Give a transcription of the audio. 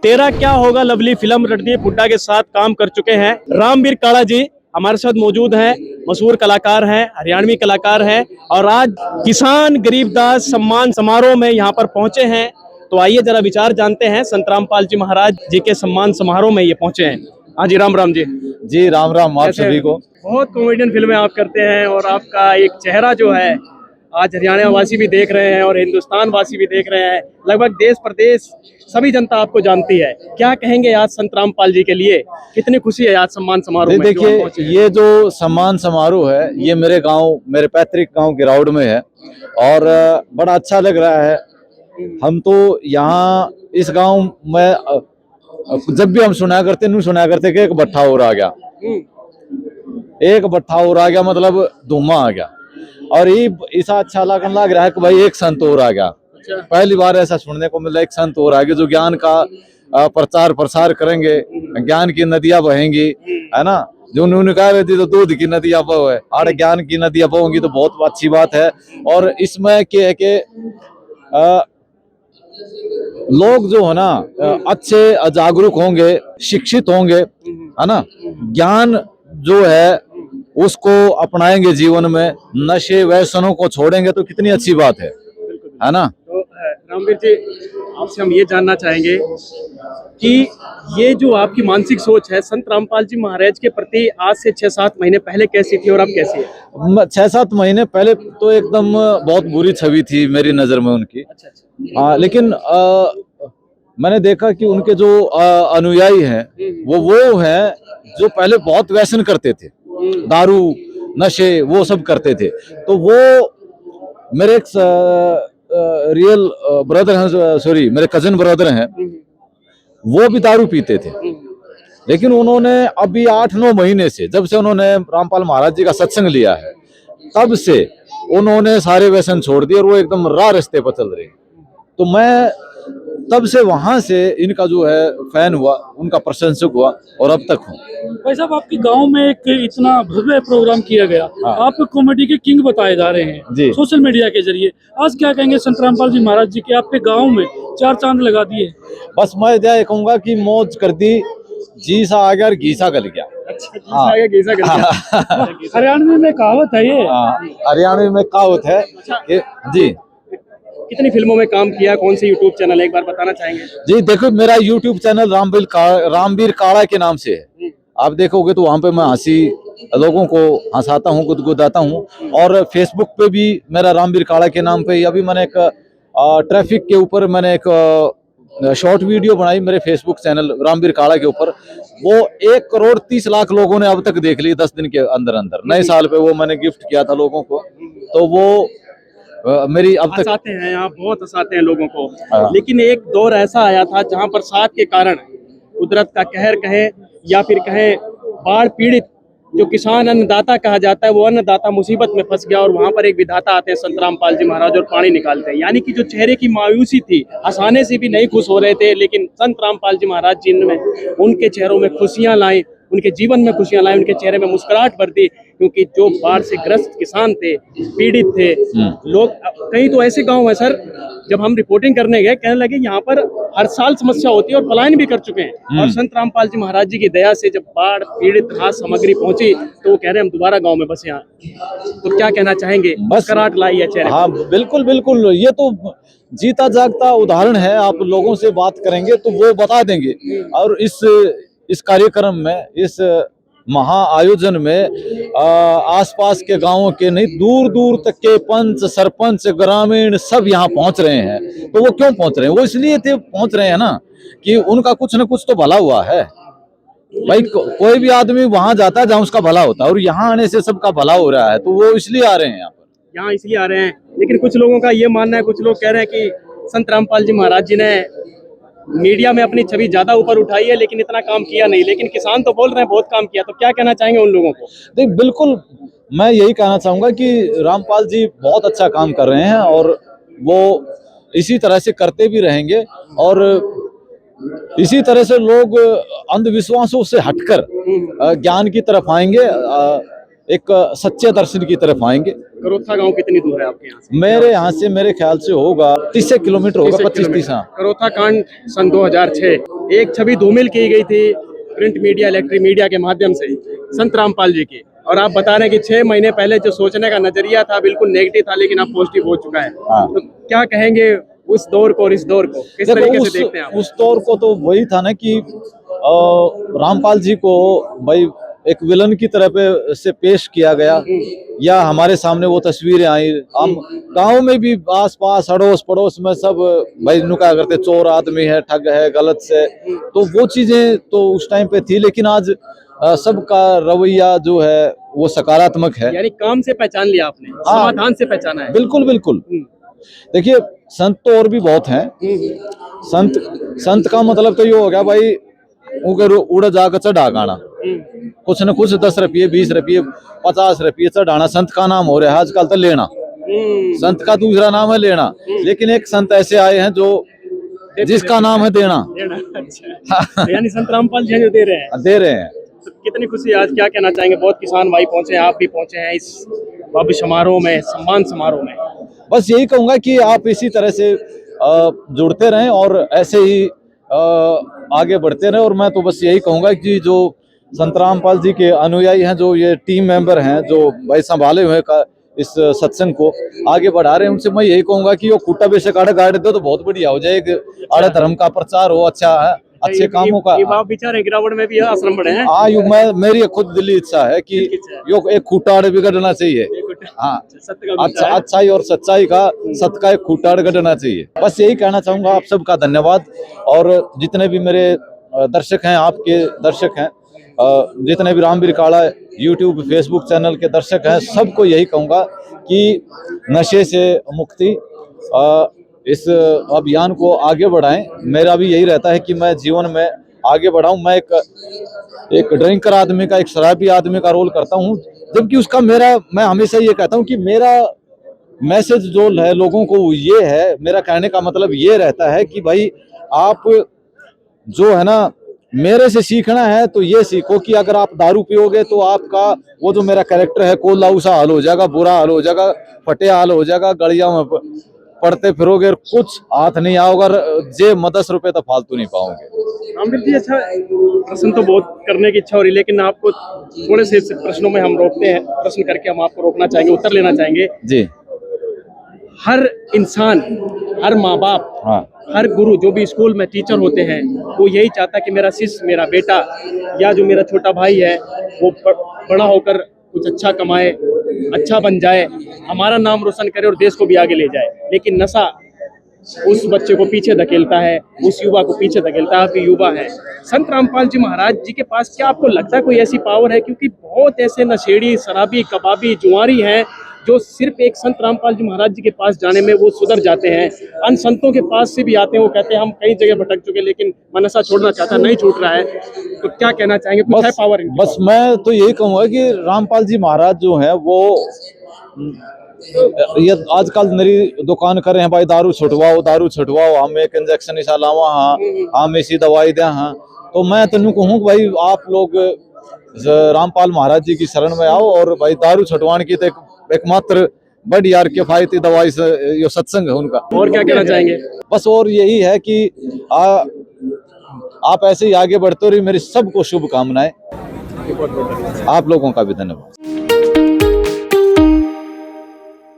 तेरा क्या होगा लवली फिल्म रणदीप हुड्डा के साथ काम कर चुके हैं रामवीर काला जी हमारे साथ मौजूद हैं। मशहूर कलाकार हैं, हरियाणवी कलाकार हैं और आज किसान गरीबदास सम्मान समारोह में यहाँ पर पहुंचे हैं। तो आइए जरा विचार जानते हैं। संत रामपाल जी महाराज जी के सम्मान समारोह में ये पहुंचे हैं। हाँ जी, राम राम जी। जी राम राम आप सभी को। बहुत कॉमेडियन फिल्में आप करते हैं और आपका एक चेहरा जो है आज हरियाणा वासी भी देख रहे हैं और हिंदुस्तान वासी भी देख रहे हैं। लगभग देश प्रदेश सभी जनता आपको जानती है। क्या कहेंगे आज संत रामपाल जी के लिए? कितनी खुशी है आज सम्मान समारोह में? देखिए, ये जो सम्मान समारोह है ये मेरे गांव, मेरे पैतृक गांव गिराउड में है और बड़ा अच्छा लग रहा है। हम तो यहाँ इस गांव में जब भी हम सुना करते कि एक भट्ठा और आ गया, एक भट्ठा और आ गया, मतलब धुआं आ गया। और ये ऐसा अच्छा लगने लग रहा है कि भाई एक संत और आ गया। पहली बार ऐसा सुनने को मिला, एक संत और आ गया जो ज्ञान का प्रचार प्रसार करेंगे, ज्ञान की नदियां बहेंगी, है ना। जो उन्होंने कहा रहती तो दूध की नदियां बहो है, और ज्ञान की नदियां बहोंगी तो बहुत अच्छी बात है। और इसमें क्या है कि लोग जो है ना अच्छे जागरूक होंगे, शिक्षित होंगे, है ना। ज्ञान जो है उसको अपनाएंगे जीवन में, नशे व्यसनों को छोड़ेंगे तो कितनी अच्छी बात है ना। तो रामवीर जी, आपसे हम ये जानना चाहेंगे कि ये जो आपकी मानसिक सोच है संत रामपाल जी महाराज के प्रति आज से 6-7 महीने पहले कैसी थी और अब कैसी है? 6-7 महीने पहले तो एकदम बहुत बुरी छवि थी मेरी नजर में उनकी। अच्छा। लेकिन मैंने देखा कि उनके जो अनुयायी हैं वो हैं जो पहले बहुत व्यसन करते थे, दारू नशे वो सब करते थे। तो वो मेरे एक रियल ब्रदर हैं, सॉरी मेरे कजिन ब्रदर हैं, वो भी दारू पीते थे। लेकिन उन्होंने अभी 8-9 महीने से, जब से उन्होंने रामपाल महाराज जी का सत्संग लिया है, तब से उन्होंने सारे व्यसन छोड़ दिए और वो एकदम राह रास्ते पर चल रहे। तो मैं तब से वहां से इनका जो है फैन हुआ, उनका प्रशंसक हुआ और अब तक हूँ। भाई साहब, आपके गांव में एक इतना भव्य प्रोग्राम किया गया। हाँ। आप कॉमेडी के किंग बताए जा रहे हैं सोशल मीडिया के जरिए। आज क्या कहेंगे संत रामपाल जी महाराज जी के आपके गांव में 4 चांद लगा दिए? बस मैं यह कहूंगा कि मौज कर दी, जी सा आ गया और घीसा गल गया। अच्छा, घीसा गल गया। हरियाणवी में कहावत है ये। हरियाणवी में कहावत है कि जी। कितनी फिल्मों में काम किया? कौन सी यूट्यूब चैनल है, एक बार बताना चाहेंगे? जी देखो, मेरा यूट्यूब चैनल रामवीर काला के नाम से है। आप देखोगे तो वहां पे मैं हंसी लोगों को हंसाता हूँ, गुदगुदाता हूँ। और फेसबुक पे भी मेरा रामवीर काला के नाम पे, अभी मैंने एक ट्रैफिक के ऊपर मैंने एक शॉर्ट वीडियो बनाई मेरे फेसबुक चैनल रामवीर काला के ऊपर। वो 1,30,00,000 लोगों ने अब तक देख ली 10 दिन के अंदर अंदर। नए साल पे वो मैंने गिफ्ट किया था लोगों को। तो वो मेरी अब तक हंसाते हैं, आप बहुत हंसाते हैं लोगों को। लेकिन एक दौर ऐसा आया था जहां बरसात के कारण कुदरत का कहर कहें या फिर कहें बाढ़ पीड़ित जो किसान अन्नदाता कहा जाता है, वो अन्नदाता मुसीबत में फंस गया और वहां पर एक विधाता आते हैं संत रामपाल जी महाराज और पानी निकालते हैं। यानी कि जो चेहरे की मायूसी थी, हंसाने से भी नहीं खुश हो रहे थे, लेकिन संत रामपाल जी महाराज जी ने उनके चेहरों में खुशियां लाई, उनके जीवन में खुशियां लाई, उनके चेहरे में मुस्कुराहट भर दी। क्योंकि जो बाढ़ से ग्रस्त किसान थे, पीड़ित थे लोग, कई तो ऐसे गांव है सर, जब हम रिपोर्टिंग करने गए कहने लगे यहाँ पर हर साल समस्या होती है और पलायन भी कर चुके हैं। और संत रामपाल जी महाराज जी की दया से जब बाढ़ पीड़ित राहत सामग्री पहुंची तो वो कह रहे हैं हम दोबारा गांव में बसे यहाँ। तो क्या कहना चाहेंगे? मुस्कुराहट लाई है चेहरे। हाँ बिल्कुल बिल्कुल, ये तो जीता जागता उदाहरण है। आप लोगों से बात करेंगे तो वो बता देंगे। और इस कार्यक्रम में, इस महा आयोजन में आसपास के गांवों के नहीं, दूर दूर तक के पंच सरपंच ग्रामीण सब यहाँ पहुंच रहे हैं। तो वो क्यों पहुंच रहे हैं? वो इसलिए पहुंच रहे हैं ना कि उनका कुछ न कुछ तो भला हुआ है। भाई कोई भी आदमी वहां जाता है जहाँ उसका भला होता है, और यहाँ आने से सबका भला हो रहा है, तो वो इसलिए आ रहे हैं यहाँ इसलिए आ रहे हैं। लेकिन कुछ लोगों का ये मानना है, कुछ लोग कह रहे हैं कि संत रामपाल जी महाराज जी ने मीडिया में अपनी छवि ज्यादा ऊपर उठाई है लेकिन इतना काम किया नहीं। लेकिन किसान तो बोल रहे हैं बहुत काम किया। तो क्या कहना चाहेंगे उन लोगों को? देख, बिल्कुल मैं यही कहना चाहूंगा कि रामपाल जी बहुत अच्छा काम कर रहे हैं और वो इसी तरह से करते भी रहेंगे। और इसी तरह से लोग अंधविश्वासों से हटकर ज्ञान की तरफ आएंगे। एक सच्चे दर्शन की तरफ आएंगे। करोथा गांव कितनी दूर है आपके यहाँ से? मेरे यहाँ से मेरे ख्याल से होगा 30 किलोमीटर होगा, 25-30। हाँ, करोथा कांड सन 2006 एक छवि धूमिल की गई थी प्रिंट मीडिया इलेक्ट्रिक मीडिया के माध्यम से संत रामपाल जी की, और आप बता रहे हैं कि 6 महीने पहले जो सोचने का नजरिया था बिल्कुल नेगेटिव था, लेकिन अब पॉजिटिव हो चुका है। हाँ। तो क्या कहेंगे उस दौर को और इस दौर को किस तरीके से देखते हैं आप? उस दौर को तो वही था ना कि रामपाल जी को भाई एक विलन की तरह से पेश किया गया, या हमारे सामने वो तस्वीरें आई। हम गांव में भी आस पास अड़ोस पड़ोस में सब भाई नुका करते, चोर आदमी है, ठग है, गलत से, तो वो चीजें तो उस टाइम पे थी। लेकिन आज सबका रवैया जो है वो सकारात्मक है। यानी काम से पहचान लिया आपने, समाधान से पहचाना है। बिल्कुल बिल्कुल। देखिए संत तो और भी बहुत हैं। संत का मतलब तो ये हो गया भाई उड़ जाकर चढ़ा गाना, कुछ न कुछ 10 रुपये 20 रुपये 50 रुपये चढ़ाना संत का नाम हो रहा है आजकल तो लेना। संत का दूसरा नाम है लेना, लेकिन एक संत ऐसे आए हैं जो जिसका नाम है देना। अच्छा। यानी संत रामपाल जी जो दे रहे हैं। तो कितनी खुशी, आज क्या कहना चाहेंगे? बहुत किसान भाई पहुंचे हैं, आप भी पहुंचे हैं इस भव्य समारोह में, सम्मान समारोह में। बस यही कहूंगा कि आप इसी तरह से जुड़ते रहें और ऐसे ही आगे बढ़ते रहें। और मैं तो बस यही कहूंगा कि जो संत रामपाल जी के अनुयायी हैं, जो ये टीम मेंबर हैं, जो भाई संभाले हुए इस सत्संग को आगे बढ़ा रहे हैं, उनसे मैं यही कहूंगा कि वो खूटा बेशक आड़े गाड़ दो तो बहुत बढ़िया हो जाए। आड़े धर्म का प्रचार हो, अच्छा है, अच्छे कामों का। आप बेचारे गिरावट में भी आश्रम बड़े हैं। हाँ, मेरी खुद दिली इच्छा है कि यो एक खूटा आड़े बिगड़ना चाहिए। हाँ, अच्छाई और सच्चाई का सत का एक खूटा आड़े गढ़ना चाहिए। बस यही कहना चाहूंगा। आप सबका धन्यवाद। और जितने भी मेरे दर्शक हैं, आपके दर्शक हैं, जितने भी रामवीर काड़ा यूट्यूब फेसबुक चैनल के दर्शक हैं, सबको यही कहूंगा कि नशे से मुक्ति इस अभियान को आगे बढ़ाएं। मेरा भी यही रहता है कि मैं जीवन में आगे बढ़ाऊं। मैं एक ड्रिंकर आदमी का, एक शराबी आदमी का रोल करता हूं, जबकि उसका मैं हमेशा ये कहता हूं कि मेरा मैसेज जो है लोगों को ये है, मेरा कहने का मतलब ये रहता है कि भाई आप जो है ना, मेरे से सीखना है तो ये सीखो कि अगर आप दारू पियोगे तो आपका वो जो मेरा कैरेक्टर है कोल्हाऊ सा हाल हो जाएगा, बुरा हाल हो जाएगा, फटे हाल हो जाएगा, गलिया में पढ़ते फिरोगे, कुछ हाथ नहीं आओगे, जेब में 10 रुपए तो फालतू नहीं पाओगे। रामवीर जी, अच्छा प्रश्न तो बहुत करने की इच्छा हो रही, लेकिन आपको थोड़े से प्रश्नों में हम रोकते हैं। प्रश्न करके हम आपको रोकना चाहेंगे, उत्तर लेना चाहेंगे जी। हर इंसान, हर माँ बाप, हाँ, हर गुरु, जो भी स्कूल में टीचर होते हैं, वो यही चाहता है कि मेरा शिष्य, मेरा बेटा या जो मेरा छोटा भाई है वो बड़ा होकर कुछ अच्छा कमाए, अच्छा बन जाए, हमारा नाम रोशन करे और देश को भी आगे ले जाए। लेकिन नशा उस बच्चे को पीछे धकेलता है, उस युवा को पीछे धकेलता है। आप युवा है, संत रामपाल जी महाराज जी के पास क्या आपको लगता है कोई ऐसी पावर है? क्योंकि बहुत ऐसे नशेड़ी, शराबी, कबाबी, जुआरी हैं जो सिर्फ एक संत रामपाल जी महाराज जी के पास जाने में वो सुधर जाते हैं। अन्य संतों के पास से भी आते हैं, वो कहते हैं हम कई जगह भटक चुके, लेकिन मैं नशा छोड़ना चाहता, नहीं छूट रहा है। तो क्या कहना चाहेंगे? कुछ है पावर इनकी? बस मैं तो यही कहूँगा कि रामपाल जी महाराज जो है वो ये आजकल मेरी दुकान कर रहे हैं, भाई दारू छुटवाओ, हम एक इंजेक्शन ऐसा लावा, हाँ हम ऐसी दवाई दें, हाँ। तो मैं तेन कहूँ भाई आप लोग रामपाल महाराज जी की शरण में आओ और भाई दारू छुटवाने की तो एकमात्र बड़ी यार किफायती दवाई से ये सत्संग है उनका। और क्या कहना चाहेंगे? बस और यही है कि आप ऐसे ही आगे बढ़ते रहिए। मेरी सबको शुभकामनाएं। आप लोगों का भी धन्यवाद।